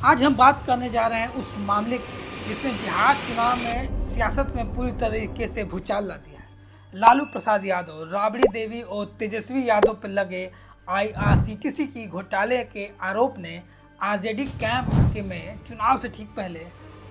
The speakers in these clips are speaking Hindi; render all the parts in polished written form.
आज हम बात करने जा रहे हैं उस मामले की जिसने बिहार चुनाव में सियासत में पूरी तरीके से भूचाल ला दिया है। लालू प्रसाद यादव, राबड़ी देवी और तेजस्वी यादव पर लगे आईआरसीटीसी की घोटाले के आरोप ने आरजेडी कैंप के में चुनाव से ठीक पहले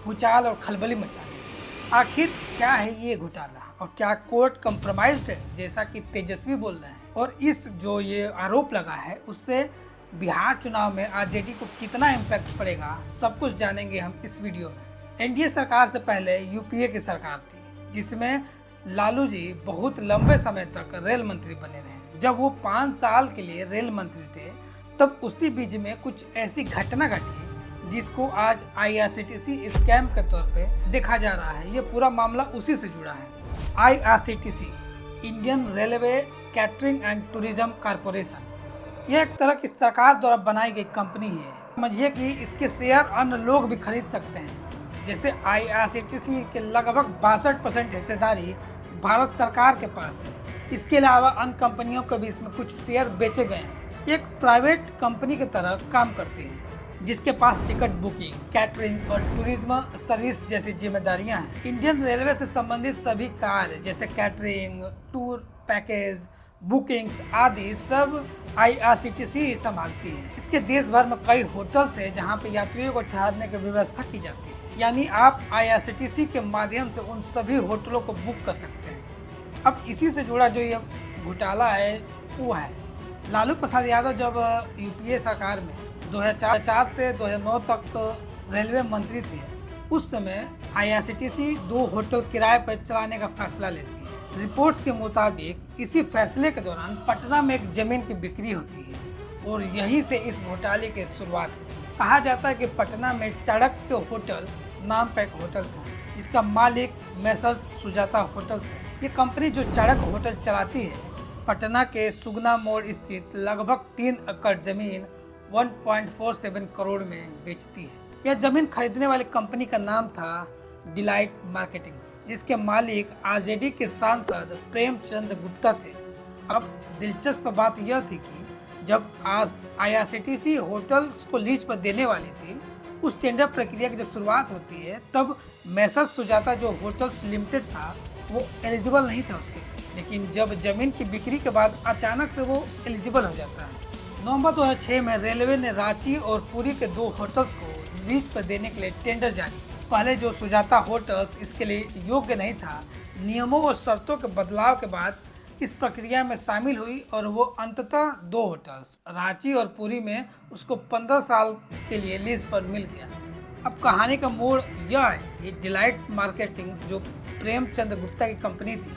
भूचाल और खलबली मचा दी। आखिर क्या है ये घोटाला और क्या कोर्ट कंप्रोमाइज्ड है जैसा कि तेजस्वी बोल रहे हैं, और इस जो ये आरोप लगा है उससे बिहार चुनाव में आरजेडी को कितना इम्पैक्ट पड़ेगा, सब कुछ जानेंगे हम इस वीडियो में। एनडीए सरकार से पहले यूपीए की सरकार थी जिसमें लालू जी बहुत लंबे समय तक रेल मंत्री बने रहे। जब वो 5 साल के लिए रेल मंत्री थे तब उसी बीच में कुछ ऐसी घटना घटी जिसको आज आईआरसीटीसी स्कैम के तौर पे देखा जा रहा है। ये पूरा मामला उसी से जुड़ा है। IRCTC, Indian railway catering and tourism corporation, यह एक तरह की सरकार द्वारा बनाई गई कंपनी है। समझिए कि इसके शेयर अन्य लोग भी खरीद सकते हैं। जैसे आईआरसीटीसी के लगभग 62% हिस्सेदारी भारत सरकार के पास है। इसके अलावा अन्य कंपनियों को भी इसमें कुछ शेयर बेचे गए हैं। एक प्राइवेट कंपनी की तरह काम करती है जिसके पास टिकट बुकिंग, कैटरिंग और टूरिज्म सर्विस जैसी जिम्मेदारियां हैं। इंडियन रेलवे से संबंधित सभी कार्य जैसे कैटरिंग, टूर पैकेज, बुकिंग्स आदि सब आईआरसीटीसी संभालती है। इसके देश भर में कई होटल्स हैं जहां पे यात्रियों को ठहरने की व्यवस्था की जाती है। यानी आप आईआरसीटीसी के माध्यम से उन सभी होटलों को बुक कर सकते हैं। अब इसी से जुड़ा जो ये घोटाला है वो है, लालू प्रसाद यादव जब यूपीए सरकार में 2004 से 2009 तक रेलवे मंत्री थे, उस समय आईआरसीटीसी 2 होटल किराए पर चलाने का फैसला लेती है। रिपोर्ट्स के मुताबिक इसी फैसले के दौरान पटना में एक जमीन की बिक्री होती है और यहीं से इस घोटाले की शुरुआत हुई। कहा जाता है कि पटना में चाणक्य होटल नाम का एक होटल था जिसका मालिक मैसर्स सुजाता होटल्स है। ये कंपनी जो चाणक्य होटल चलाती है पटना के सुगना मोड़ स्थित लगभग 3 एकड़ जमीन 1.47 करोड़ में बेचती है। यह जमीन खरीदने वाली कंपनी का नाम था डिलाइट मार्केटिंग्स, जिसके मालिक आरजेडी के सांसद प्रेमचंद गुप्ता थे। अब दिलचस्प बात यह थी कि जब आईआरसीटीसी होटल्स को लीज पर देने वाली थी, उस टेंडर प्रक्रिया की जब शुरुआत होती है तब मैसर्स सुजाता जो होटल्स लिमिटेड था वो एलिजिबल नहीं था उसके, लेकिन जब जमीन की बिक्री के बाद अचानक से वो एलिजिबल हो जाता है। नवंबर 2006 में रेलवे ने रांची और पुरी के 2 होटल्स को लीज पर देने के लिए टेंडर जारी किया। पहले जो सुजाता होटल्स इसके लिए योग्य नहीं था, नियमों और शर्तों के बदलाव के बाद इस प्रक्रिया में शामिल हुई और वो अंततः 2 होटल्स रांची और पुरी में उसको 15 साल के लिए लीज पर मिल गया। अब कहानी का मोड़ यह है कि डिलाइट मार्केटिंग्स जो प्रेमचंद गुप्ता की कंपनी थी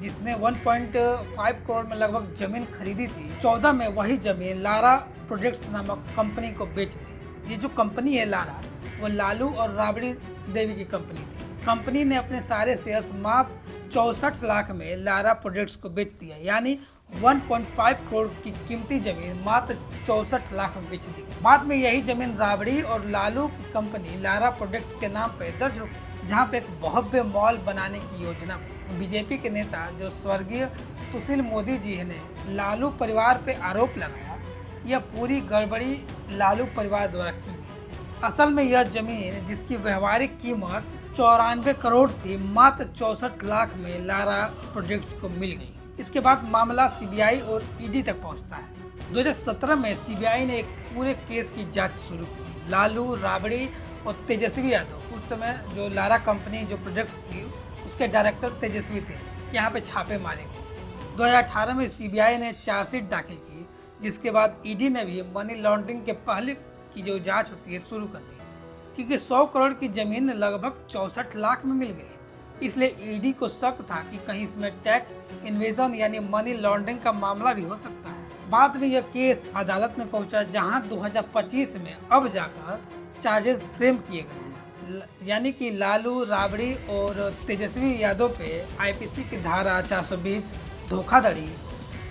जिसने 1.5 करोड़ में लगभग जमीन खरीदी थी, 14 में वही जमीन लारा प्रोजेक्ट्स नामक कंपनी को बेच दी। ये जो कंपनी है लारा, वो लालू और राबड़ी देवी की कंपनी थी। कंपनी ने अपने सारे शेयर्स मात्र 64 लाख में लारा प्रोजेक्ट्स को बेच दिया, यानी 1.5 करोड़ की कीमती जमीन मात्र 64 लाख में बेच दी। बाद में यही जमीन राबड़ी और लालू की कंपनी लारा प्रोजेक्ट्स के नाम पर दर्ज हो गई, जहाँ पे एक भव्य मॉल बनाने की योजना। बीजेपी के नेता जो स्वर्गीय सुशील मोदी जी ने लालू परिवार पे आरोप लगाया, यह पूरी गड़बड़ी लालू परिवार द्वारा की गई। असल में यह जमीन जिसकी व्यवहारिक कीमत 94 करोड़ थी, मात्र 64 लाख में लारा प्रोजेक्ट्स को मिल गई। इसके बाद मामला सीबीआई और ईडी तक पहुंचता है। 2017 में सीबीआई ने एक पूरे केस की जांच शुरू की। लालू, राबड़ी और तेजस्वी यादव, उस समय जो लारा कंपनी जो प्रोजेक्ट्स थी उसके डायरेक्टर तेजस्वी थे, यहाँ पे छापे मारे गए। 2018 में सीबीआई ने चार्जशीट दाखिल की, जिसके बाद ईडी ने भी मनी लॉन्ड्रिंग के पहले की जो जांच होती है शुरू कर दी, क्योंकि 100 करोड़ की जमीन लगभग 64 लाख में मिल गई। इसलिए ईडी को शक था कि कहीं इसमें टैक्स इन्वेजन यानी मनी लॉन्ड्रिंग का मामला भी हो सकता है। बाद में यह केस अदालत में पहुंचा, जहां 2025 में अब जाकर चार्जेस फ्रेम किए गए हैं, यानी कि लालू, राबड़ी और तेजस्वी यादव पे आईपीसी की धारा 420 धोखाधड़ी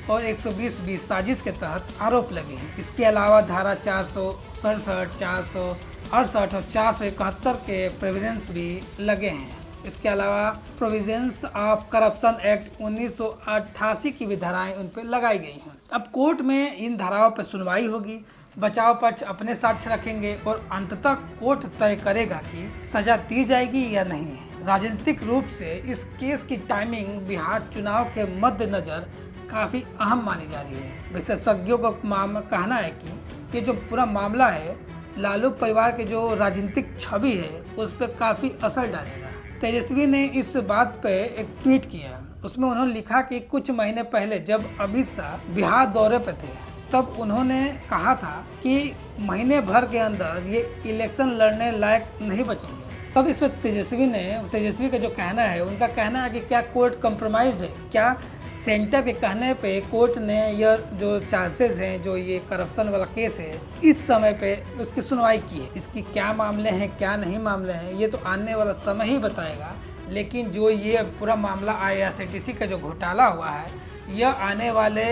और 120(20) साजिश के तहत आरोप लगे हैं। इसके अलावा धारा 467, 468 और 471 के प्रोविडेंस भी लगे हैं। इसके अलावा प्रोविजंस ऑफ करप्शन एक्ट 1988 की भी धाराएं उन पर लगाई गई हैं। अब कोर्ट में इन धाराओं पर सुनवाई होगी। बचाव पक्ष अपने साक्ष्य रखेंगे और अंततः कोर्ट तय करेगा कि सजा दी जाएगी या नहीं। राजनीतिक रूप से इस केस की टाइमिंग बिहार चुनाव के मद्देनजर काफ़ी अहम मानी जा रही है। विशेषज्ञों का कहना है कि ये जो पूरा मामला है लालू परिवार के जो राजनीतिक छवि है उस पर काफ़ी असर डालेगा। तेजस्वी ने इस बात पे एक ट्वीट किया, उसमें उन्होंने लिखा कि कुछ महीने पहले जब अमित शाह बिहार दौरे पे थे तब उन्होंने कहा था कि महीने भर के अंदर ये इलेक्शन लड़ने लायक नहीं बचेंगे। तब इसमें तेजस्वी का जो कहना है, उनका कहना है कि क्या कोर्ट कॉम्प्रोमाइज्ड है, क्या सेंटर के कहने पे कोर्ट ने यह जो चार्जेस हैं, जो ये करप्शन वाला केस है, इस समय पे उसकी सुनवाई की है। इसकी क्या मामले हैं क्या नहीं मामले हैं ये तो आने वाला समय ही बताएगा। लेकिन जो ये पूरा मामला IRCTC का जो घोटाला हुआ है, यह आने वाले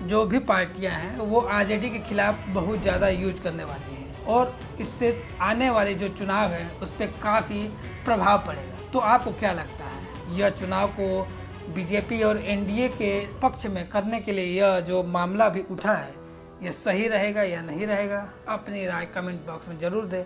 जो भी पार्टियां हैं वो आरजेडी के खिलाफ बहुत ज़्यादा यूज करने वाली हैं और इससे आने वाले जो चुनाव है उस पर काफ़ी प्रभाव पड़ेगा। तो आपको क्या लगता है, यह चुनाव को बीजेपी और एनडीए के पक्ष में करने के लिए यह जो मामला भी उठा है, यह सही रहेगा या नहीं रहेगा? अपनी राय कमेंट बॉक्स में ज़रूर दें।